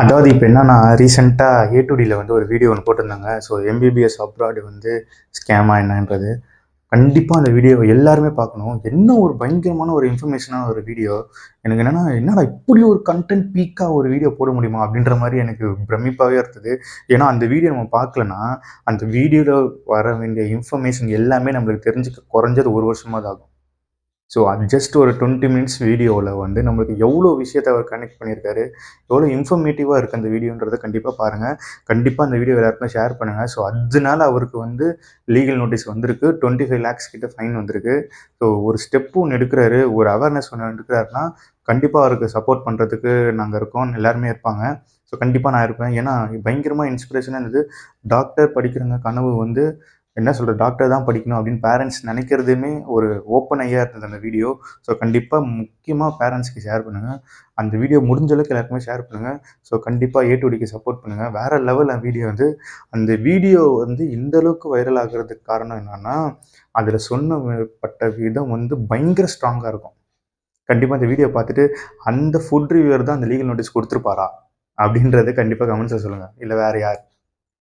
அதாவது இப்போ என்னன்னா ரீசெண்டாக ஏ2டியில் வந்து ஒரு வீடியோ ஒன்று போட்டிருந்தாங்க. ஸோ எம்பிபிஎஸ் அப்ராடு வந்து ஸ்கேமா என்னன்றது. கண்டிப்பாக அந்த வீடியோவை எல்லாருமே பார்க்கணும். என்ன ஒரு பயங்கரமான ஒரு இன்ஃபர்மேஷனான ஒரு வீடியோ. எனக்கு என்னடா இப்படி ஒரு கண்டென்ட் பீக்காக ஒரு வீடியோ போட முடியுமா அப்படின்ற மாதிரி எனக்கு பிரமிப்பாகவே இருந்தது. ஏன்னா அந்த வீடியோ நம்ம பார்க்கலன்னா அந்த வீடியோவில் வர வேண்டிய இன்ஃபர்மேஷன் எல்லாமே நம்மளுக்கு தெரிஞ்சுக்க குறைஞ்சது ஒரு வருஷமாவது ஆகும். ஸோ அது ஜஸ்ட் ஒரு 20 மினிட்ஸ் வீடியோவில் வந்து நம்மளுக்கு எவ்வளோ விஷயத்தை அவர் கனெக்ட் பண்ணியிருக்காரு, எவ்வளோ இன்ஃபர்மேட்டிவாக இருக்குது அந்த வீடியோன்றதை கண்டிப்பாக பாருங்கள். கண்டிப்பாக அந்த வீடியோ எல்லாருக்குமே ஷேர் பண்ணுங்கள். ஸோ அதனால அவருக்கு வந்து லீகல் நோட்டீஸ் வந்திருக்கு. 25 லேக்ஸ் கிட்ட ஃபைன் வந்திருக்கு. ஸோ ஒரு ஸ்டெப் ஒன்று எடுக்கிறாரு, ஒரு அவேர்னஸ் ஒன்று எடுக்கிறாருன்னா கண்டிப்பாக அவருக்கு சப்போர்ட் பண்ணுறதுக்கு நாங்கள் இருக்கோம். எல்லாருமே இருப்பாங்க. ஸோ கண்டிப்பாக நான் இருப்பேன். ஏன்னா பயங்கரமாக இன்ஸ்பிரேஷனாக இருந்தது. டாக்டர் படிக்கிறவங்க கனவு வந்து என்ன சொல்கிறது, டாக்டர் தான் படிக்கணும் அப்படின்னு பேரண்ட்ஸ் நினைக்கிறதுமே ஒரு ஓப்பன் ஐயாக இருந்தது அந்த வீடியோ. ஸோ கண்டிப்பாக முக்கியமாக பேரண்ட்ஸ்க்கு ஷேர் பண்ணுங்கள். அந்த வீடியோ முடிஞ்ச அளவுக்கு எல்லாருக்குமே ஷேர் பண்ணுங்கள். ஸோ கண்டிப்பாக ஏ2டிக்கு சப்போர்ட் பண்ணுங்கள். வேறு லெவல் வீடியோ வந்து அந்த வீடியோ வந்து இந்த அளவுக்கு வைரல் ஆகிறதுக்கு காரணம் என்னென்னா, அதில் சொன்னப்பட்ட விதம் வந்து பயங்கர ஸ்ட்ராங்காக இருக்கும். கண்டிப்பாக அந்த வீடியோ பார்த்துட்டு அந்த ஃபுட் ரிவ்யூவர் தான் அந்த லீகல் நோட்டீஸ் கொடுத்துருப்பாரா அப்படின்றத கண்டிப்பாக கமெண்ட்ஸில் சொல்லுங்கள். இல்லை வேறு யார்?